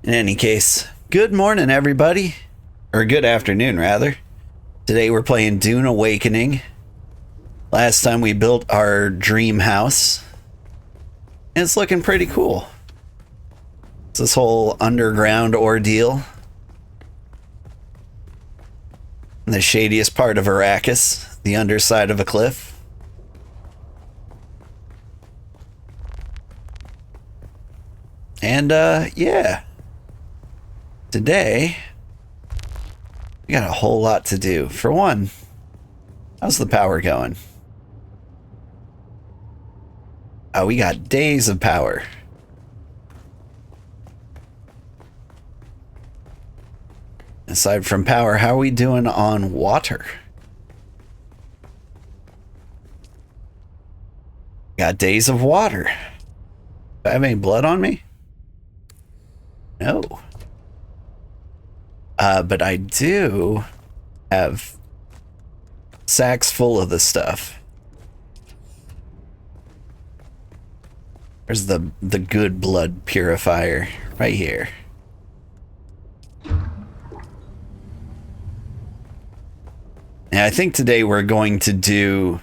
In any case, good morning, everybody. Or good afternoon, rather. Today we're playing Dune Awakening. Last time we built our dream house. And it's looking pretty cool. It's this whole underground ordeal. In the shadiest part of Arrakis, the underside of a cliff. And, yeah. Today, we got a whole lot to do. For one, how's the power going? Oh, we got days of power. Aside from power, how are we doing on water? Got days of water. Do I have any blood on me? No. But I do have sacks full of the stuff. There's the good blood purifier right here. And I think today we're going to do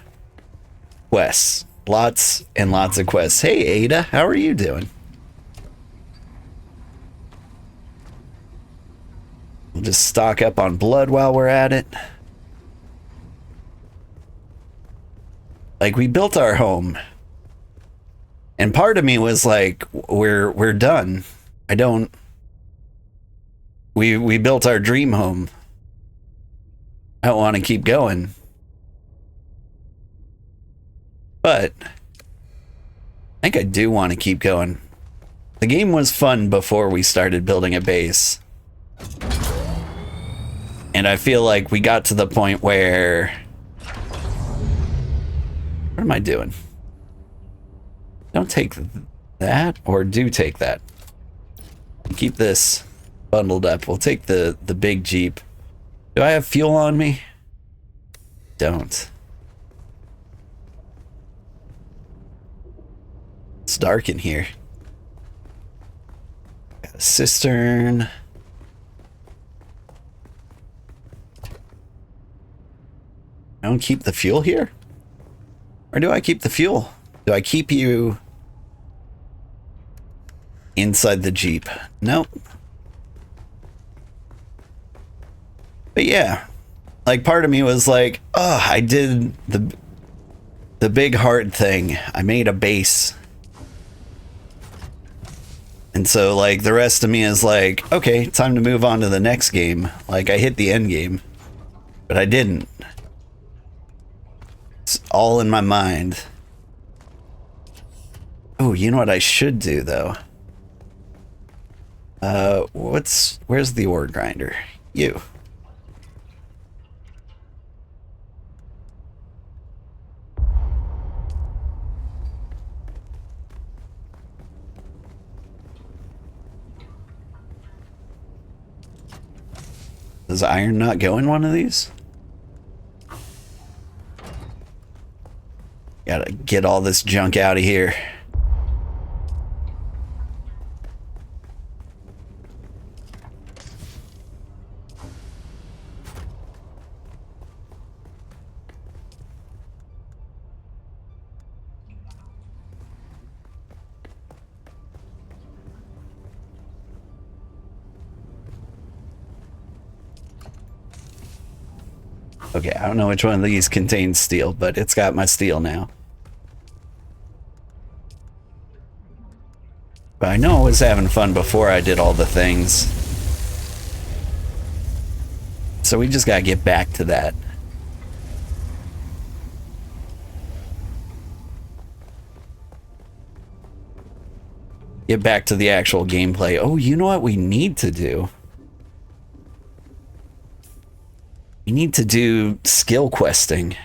quests. Lots and lots of quests. Hey Ada, how are you doing? We'll just stock up on blood while we're at it. Like, we built our home. And part of me was like, we're done. We built our dream home. I don't want to keep going. But I think I do want to keep going. The game was fun before we started building a base. And I feel like we got to the point where... What am I doing? Don't take that, or do take that. Keep this bundled up. We'll take the big Jeep. Do I have fuel on me? Don't. It's dark in here. Got a cistern. I don't keep the fuel here? Or do I keep the fuel? Do I keep you inside the Jeep? Nope. But yeah, like part of me was like, oh, I did the big hard thing. I made a base. And so like the rest of me is like, okay, time to move on to the next game. Like I hit the end game, but I didn't. It's all in my mind. Oh, you know what I should do though? Where's the ore grinder? You. Does iron not go in one of these? Gotta get all this junk out of here. Okay, I don't know which one of these contains steel, but it's got my steel now. But I know I was having fun before I did all the things. So we just gotta get back to that. Get back to the actual gameplay. Oh, you know what we need to do? We need to do skill questing.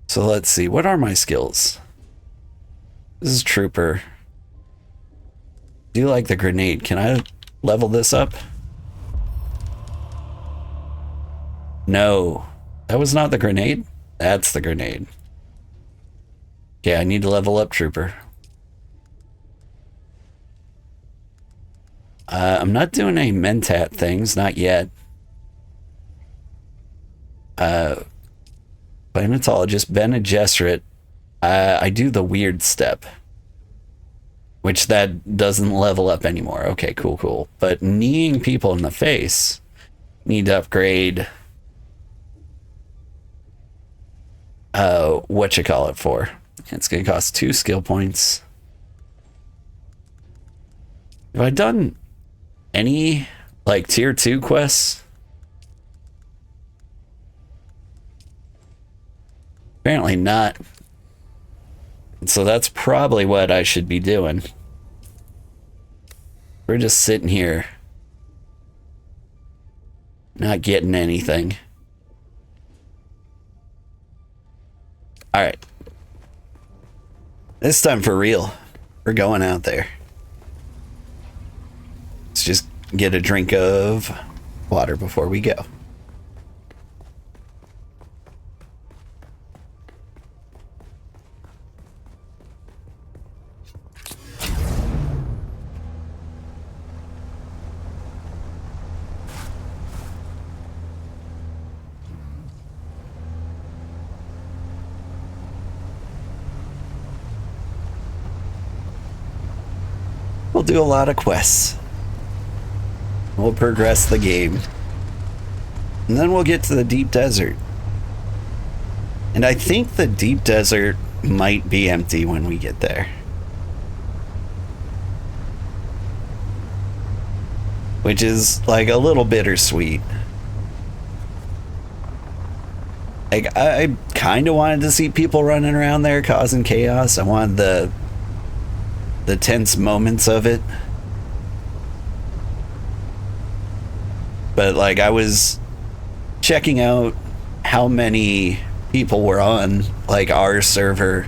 So let's see, what are my skills? This is Trooper. Do you like the grenade? Can I level this up? No. That was not the grenade? That's the grenade. Okay, I need to level up, Trooper. I'm not doing any Mentat things, not yet. Planetologist, Bene Gesserit. I do the weird step, which that doesn't level up anymore. Okay, cool. But kneeing people in the face, need to upgrade whatchamacallit for. It's gonna cost 2 skill points. Have I done any like tier 2 quests? Apparently not. So that's probably what I should be doing. We're just sitting here, not getting anything. All right. This time for real. We're going out there. Let's just get a drink of water before we go. We'll do a lot of quests. We'll progress the game. And then we'll get to the deep desert. And I think the deep desert might be empty when we get there. Which is like a little bittersweet. Like, I kind of wanted to see people running around there causing chaos. I wanted the tense moments of it. But like, I was checking out how many people were on like our server,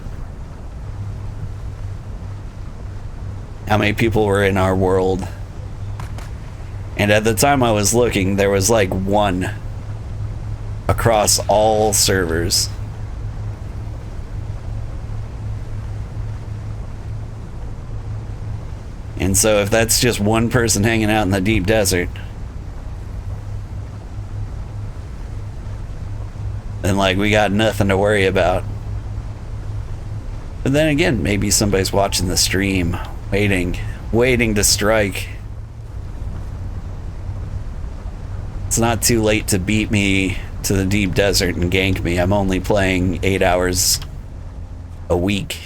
how many people were in our world, and at the time I was looking, there was like 1 across all servers. And so if that's just 1 person hanging out in the deep desert, then like we got nothing to worry about. But then again, maybe somebody's watching the stream, waiting to strike. It's not too late to beat me to the deep desert and gank me. I'm only playing 8 hours a week.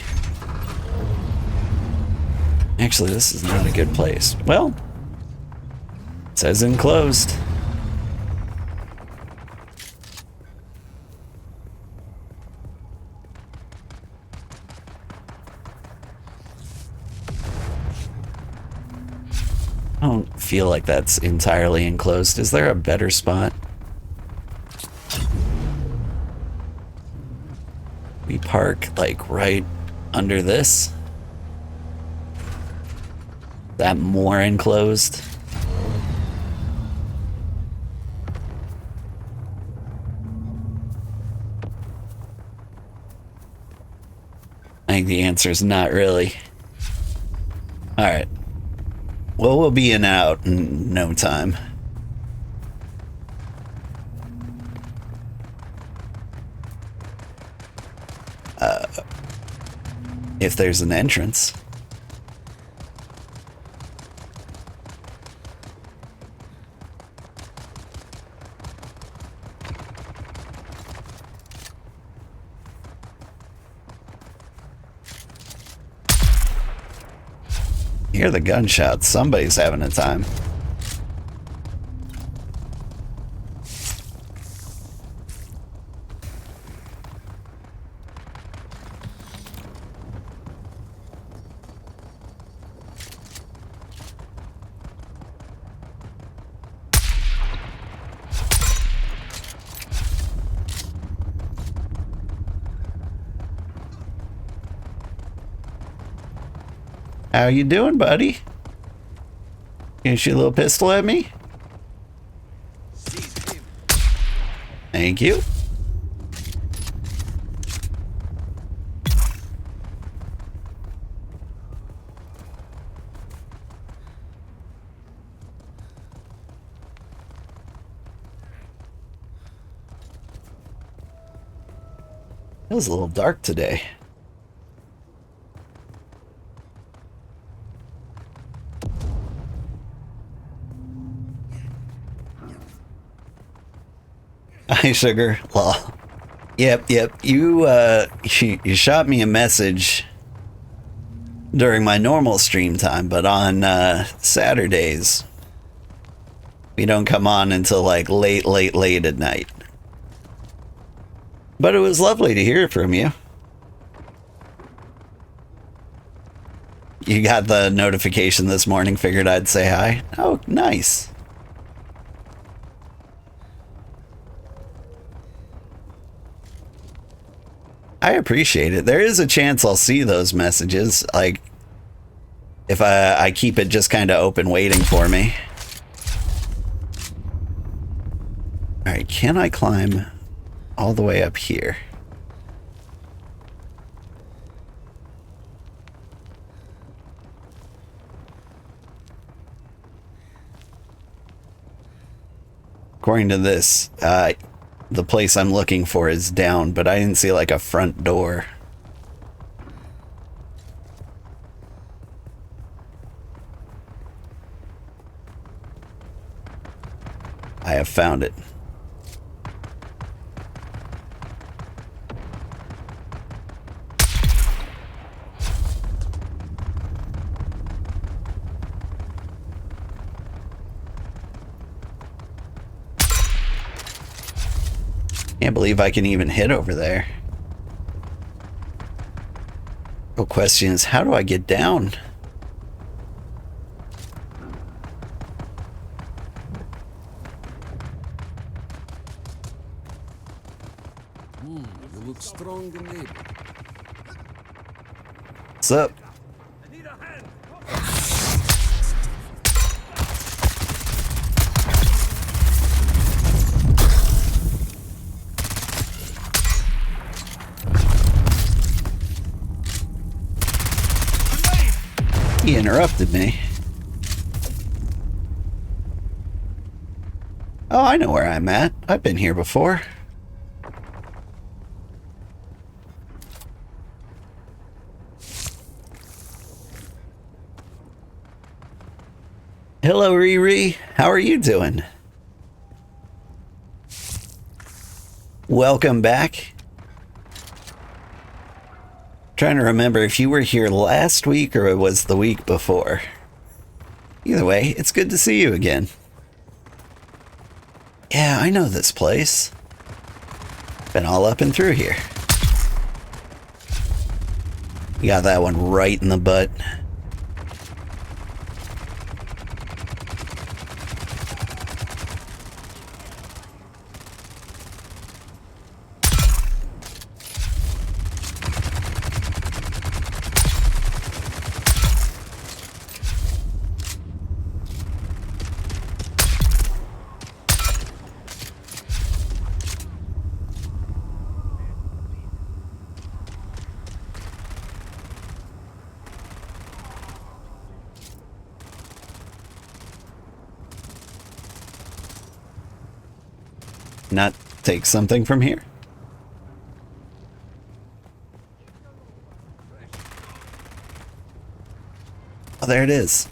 Actually, this is not a good place. Well, it says enclosed. I don't feel like that's entirely enclosed. Is there a better spot? We park like right under this. That more enclosed? I think the answer is not really. All right. Well, we'll be in and out in no time. If there's an entrance. You hear the gunshots. Somebody's having a time. How you doing, buddy? You shoot a little pistol at me? Thank you. It was a little dark today. Hi, Sugar. Well, yep. You shot me a message during my normal stream time, but on Saturdays we don't come on until like late at night. But it was lovely to hear from you. You got the notification this morning, figured I'd say hi. Oh, nice. I appreciate it. There is a chance I'll see those messages, like if I keep it just kind of open waiting for me. Alright, can I climb all the way up here? According to this, the place I'm looking for is down, but I didn't see like a front door. I have found it. Can't believe I can even hit over there. The question is, how do I get down? You look strong and able. What's up? I need a hand. He interrupted me. Oh, I know where I'm at. I've been here before. Hello, Riri. How are you doing? Welcome back. Trying to remember if you were here last week or it was the week before. Either way, it's good to see you again. Yeah, I know this place. Been all up and through here. You got that one right in the butt. Not take something from here? Oh, there it is.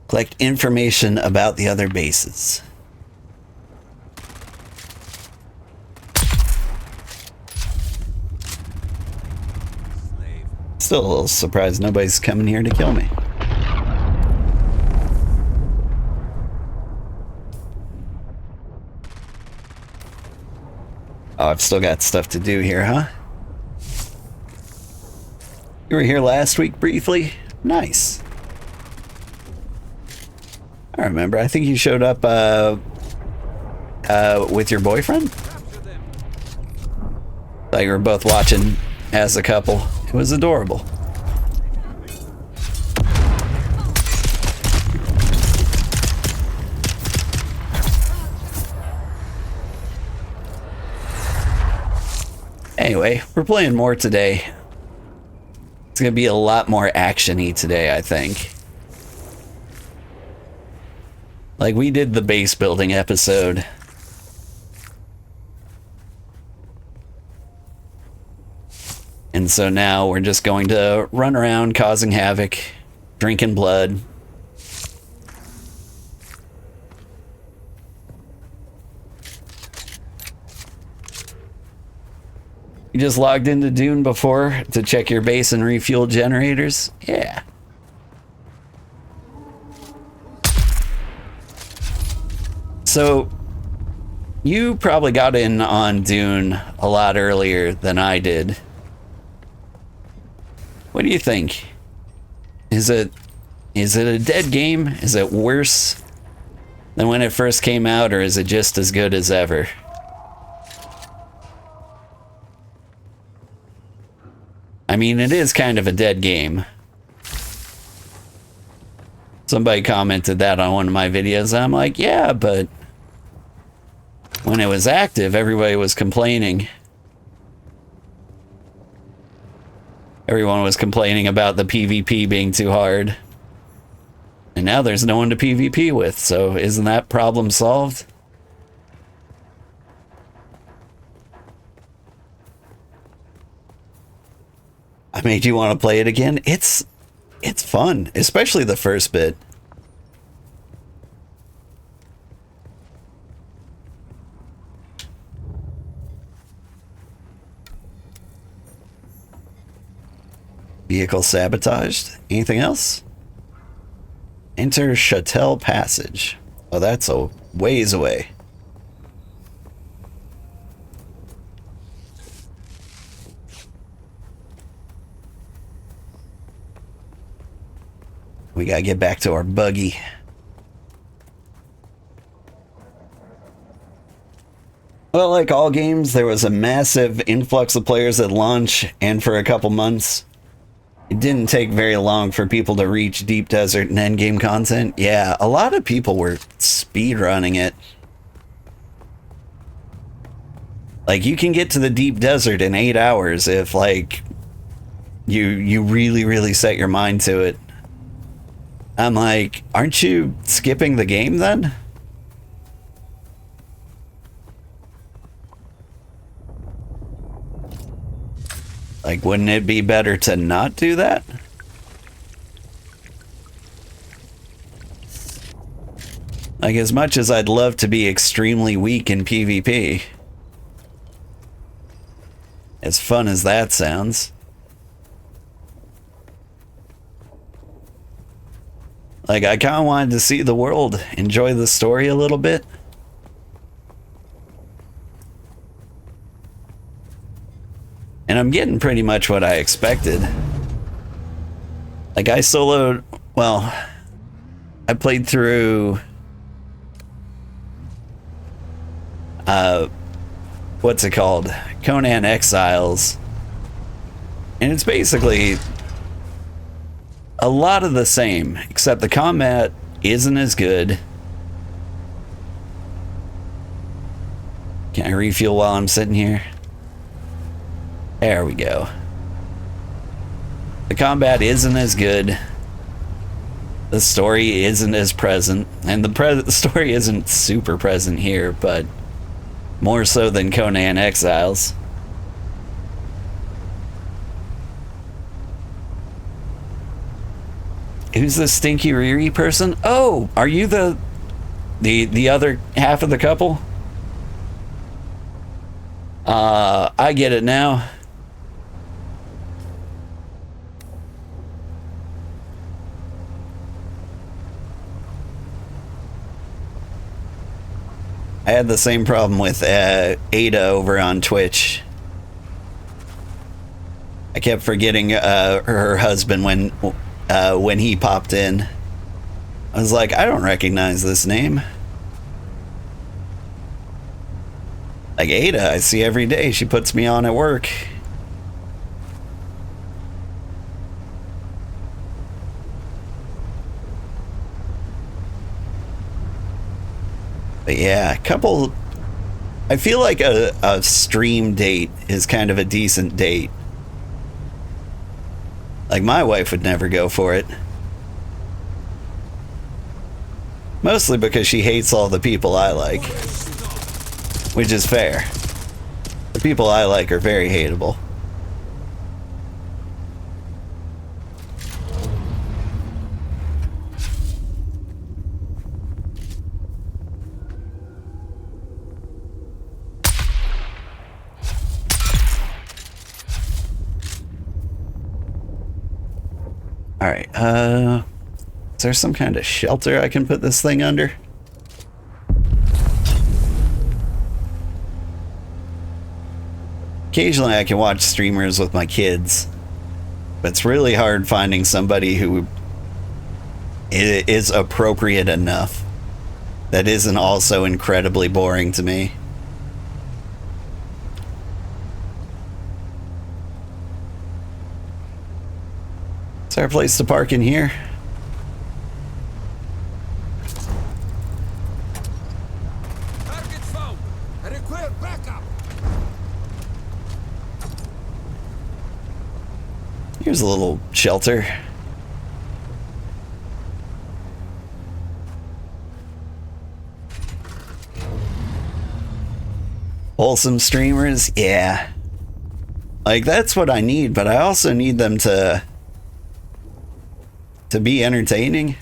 Collect information about the other bases. Still a little surprised nobody's coming here to kill me. Oh, I've still got stuff to do here, huh? You were here last week briefly? Nice. I remember. I think you showed up with your boyfriend? Thought you were both watching as a couple. It was adorable. Anyway, we're playing more today. It's gonna be a lot more action-y today, I think. Like we did the base building episode. And so now we're just going to run around causing havoc, drinking blood. You just logged into Dune before to check your base and refuel generators? Yeah. So, you probably got in on Dune a lot earlier than I did. What do you think? Is it a dead game? Is it worse than when it first came out, or is it just as good as ever? I mean, it is kind of a dead game. Somebody commented that on one of my videos. I'm like, yeah, but when it was active, everybody was complaining. Everyone was complaining about the PvP being too hard. And now there's no one to PvP with, so isn't that problem solved? I made you want to play it again? It's fun, especially the first bit. Vehicle sabotaged. Anything else? Enter Chattel Passage. Oh, that's a ways away. We gotta get back to our buggy. Well, like all games, there was a massive influx of players at launch and for a couple months. It didn't take very long for people to reach Deep Desert and endgame content. Yeah, a lot of people were speedrunning it. Like, you can get to the Deep Desert in 8 hours if, like, you really set your mind to it. I'm like, aren't you skipping the game then? Like, wouldn't it be better to not do that? Like, as much as I'd love to be extremely weak in PvP, as fun as that sounds, like, I kind of wanted to see the world, enjoy the story a little bit. And I'm getting pretty much what I expected. Like, I soloed, well, I played through, what's it called? Conan Exiles. And it's basically a lot of the same, except the combat isn't as good. Can I refuel while I'm sitting here? There we go. The combat isn't as good. The story isn't as present. And the story isn't super present here, but more so than Conan Exiles. Who's the stinky Riri person? Oh, are you the other half of the couple? I get it now. I had the same problem with Ada over on Twitch. I kept forgetting her husband when he popped in. I was like, I don't recognize this name. Like, Ada, I see every day. She puts me on at work. But yeah, I feel like a stream date is kind of a decent date. Like, my wife would never go for it. Mostly because she hates all the people I like. Which is fair. The people I like are very hateable. Alright, is there some kind of shelter I can put this thing under? Occasionally I can watch streamers with my kids, but it's really hard finding somebody who is appropriate enough that isn't also incredibly boring to me. Is there a place to park in here? Target found. I require backup. Here's a little shelter. Wholesome streamers, yeah. Like, that's what I need, but I also need them to be entertaining.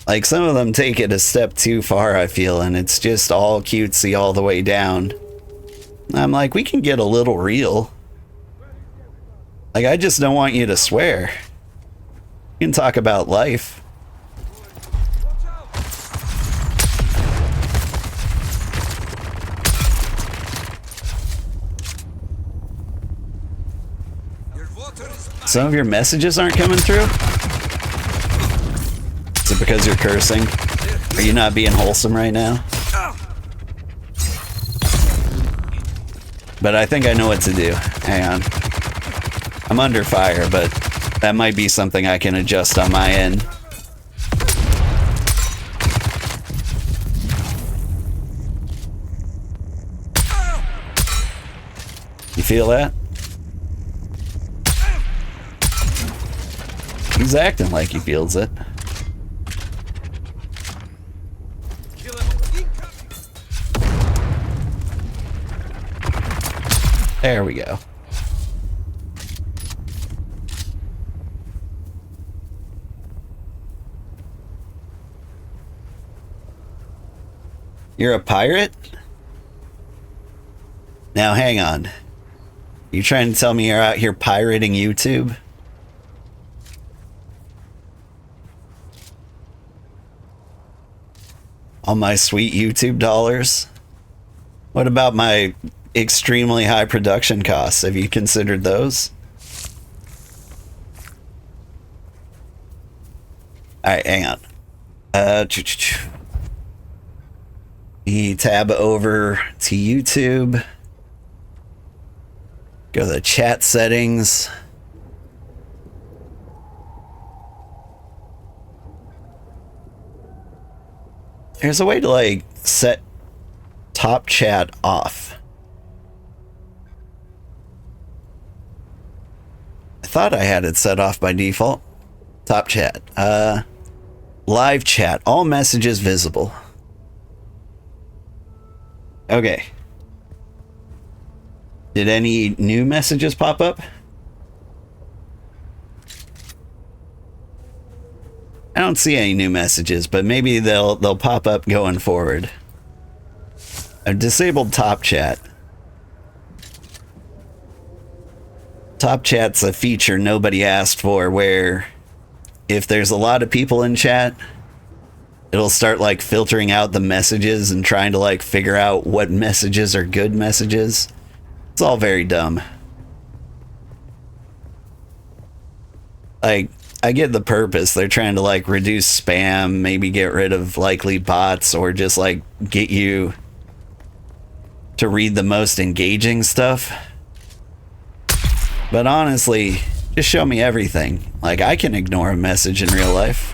Like, some of them take it a step too far, I feel, and it's just all cutesy all the way down. I'm like, we can get a little real. Like, I just don't want you to swear. You can talk about life. Some of your messages aren't coming through? Is it because you're cursing? Are you not being wholesome right now? But I think I know what to do. Hang on. I'm under fire, but that might be something I can adjust on my end. You feel that? He's acting like he feels it. There we go. You're a pirate? Now hang on. You trying to tell me you're out here pirating YouTube? All my sweet YouTube dollars? What about my extremely high production costs? Have you considered those? Alright, hang on. We tab over to YouTube. Go to the chat settings. There's a way to, like, set top chat off. I thought I had it set off by default. Top chat. Live chat. All messages visible. Okay. Did any new messages pop up? I don't see any new messages, but maybe they'll pop up going forward. I've disabled top chat. Top chat's a feature nobody asked for, where if there's a lot of people in chat, it'll start like filtering out the messages and trying to like figure out what messages are good messages. It's all very dumb. Like, I get the purpose. They're trying to like reduce spam, maybe get rid of likely bots, or just like get you to read the most engaging stuff. But honestly, just show me everything. Like, I can ignore a message in real life.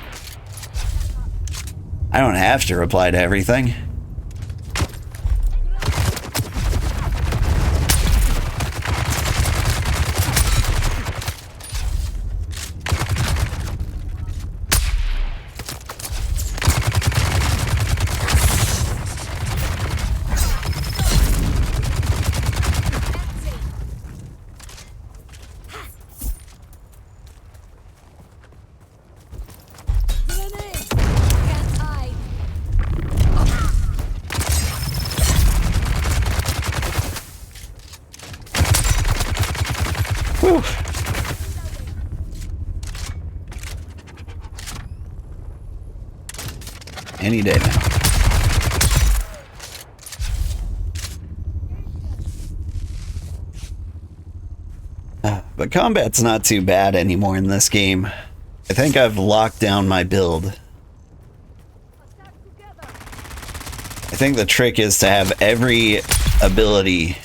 I don't have to reply to everything. Whew. Any day now. But combat's not too bad anymore in this game. I think I've locked down my build. I think the trick is to have every ability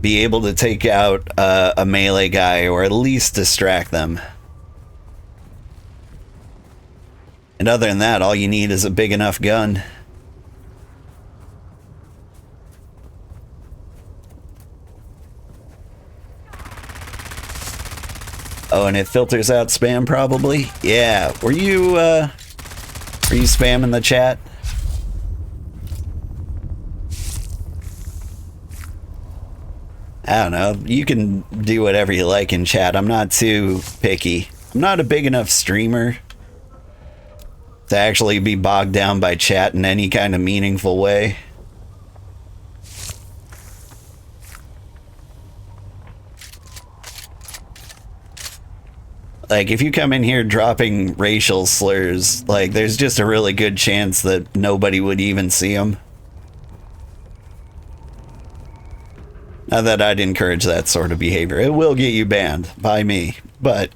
be able to take out a melee guy or at least distract them. And other than that, all you need is a big enough gun. Oh, and it filters out spam probably? Yeah. Were you spamming the chat? I don't know. You can do whatever you like in chat. I'm not too picky. I'm not a big enough streamer to actually be bogged down by chat in any kind of meaningful way. Like, if you come in here dropping racial slurs, like, there's just a really good chance that nobody would even see them. Not that I'd encourage that sort of behavior. It will get you banned by me, but...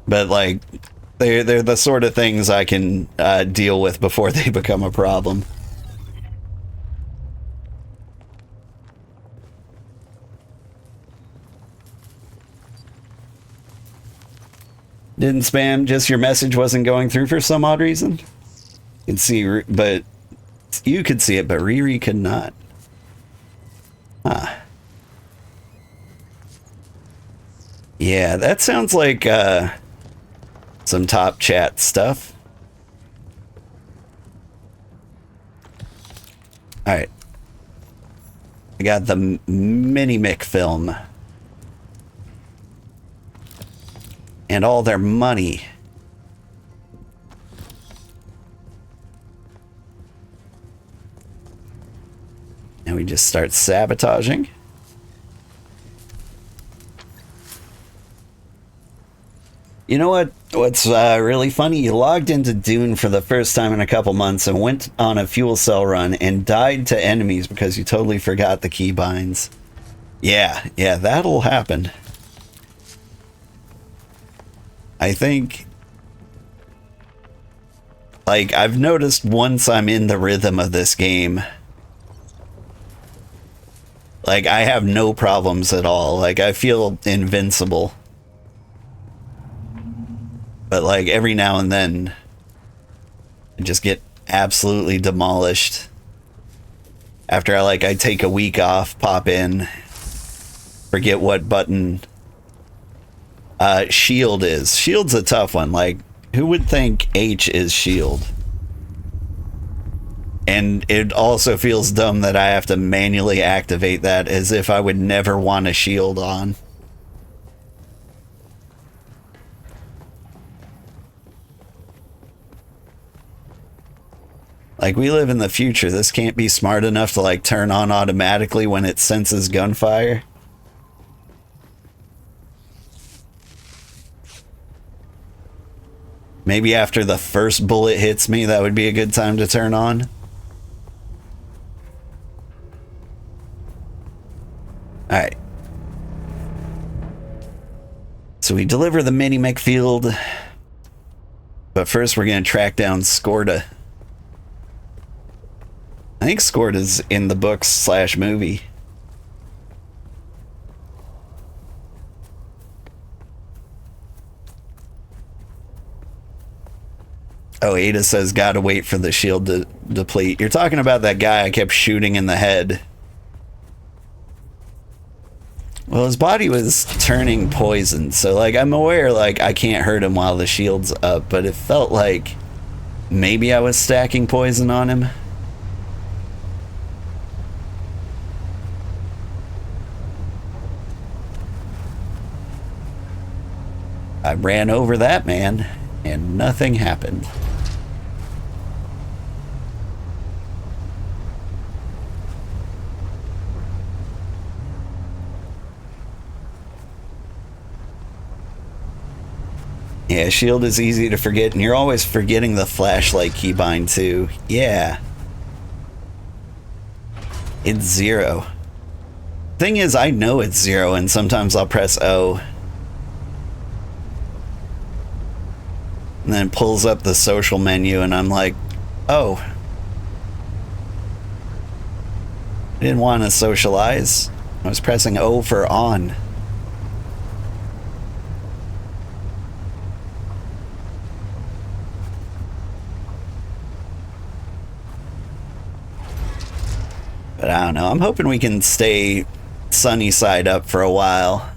But, like, they're the sort of things I can deal with before they become a problem. Didn't spam, just your message wasn't going through for some odd reason? You can see, but you could see it, but Riri could not. Huh. Yeah, that sounds like some top chat stuff. Alright. I got the mini Mick film. And all their money. And we just start sabotaging. You know what? What's really funny? You logged into Dune for the first time in a couple months and went on a fuel cell run and died to enemies because you totally forgot the keybinds. Yeah, that'll happen. I think, like, I've noticed once I'm in the rhythm of this game, like, I have no problems at all. Like, I feel invincible. But, like, every now and then, I just get absolutely demolished. After I take a week off, pop in, forget what button... shield is. Shield's a tough one. Like, who would think H is shield? And it also feels dumb that I have to manually activate that as if I would never want a shield on. Like, we live in the future. This can't be smart enough to, like, turn on automatically when it senses gunfire. Maybe after the first bullet hits me, that would be a good time to turn on. Alright. So we deliver the mini mech field. But first we're going to track down Skorda. I think Skorda's in the books / movie. Oh, Ada says, gotta wait for the shield to deplete. You're talking about that guy I kept shooting in the head. Well, his body was turning poison, so, like, I'm aware, like, I can't hurt him while the shield's up, but it felt like maybe I was stacking poison on him. I ran over that man, and nothing happened. Yeah, shield is easy to forget, and you're always forgetting the flashlight keybind too. Yeah. It's 0. Thing is, I know it's 0, and sometimes I'll press O. And then it pulls up the social menu, and I'm like, oh. I didn't want to socialize. I was pressing O for on. But I don't know. I'm hoping we can stay sunny side up for a while.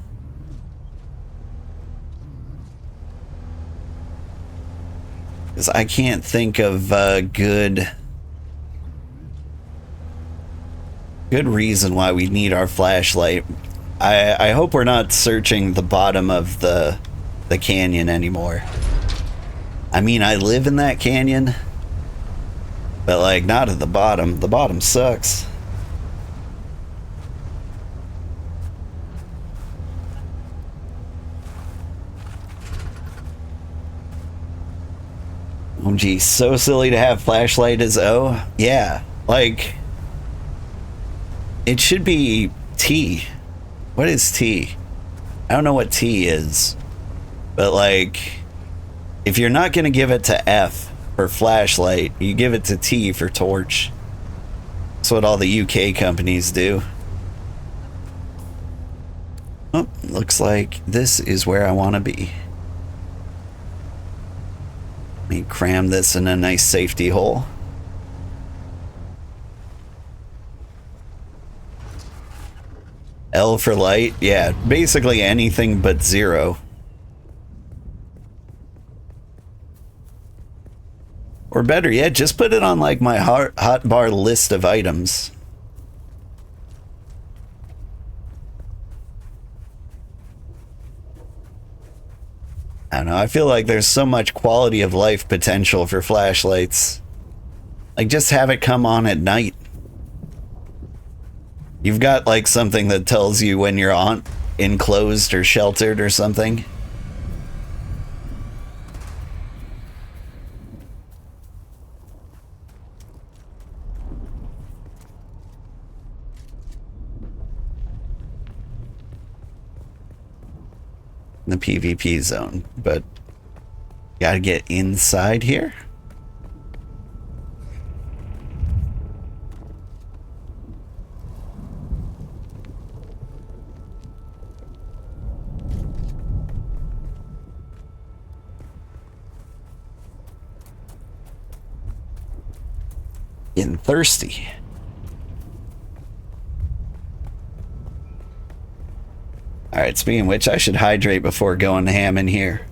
Because I can't think of a good reason why we need our flashlight. I hope we're not searching the bottom of the canyon anymore. I mean, I live in that canyon, but like not at the bottom. The bottom sucks. Oh geez, so silly to have flashlight as O. Yeah, like it should be T. What is T? I don't know what T is, but like if you're not gonna give it to F for flashlight, you give it to T for torch. That's what all the UK companies do. Oh, looks like this is where I want to be. Let me cram this in a nice safety hole. L for light, yeah, basically anything but 0. Or better yet, just put it on like my hotbar list of items. I don't know, I feel like there's so much quality of life potential for flashlights. Like, just have it come on at night. You've got like something that tells you when you're enclosed or sheltered or something. The PvP zone, but gotta get inside here. Getting thirsty. Alright, speaking of which, I should hydrate before going ham in here.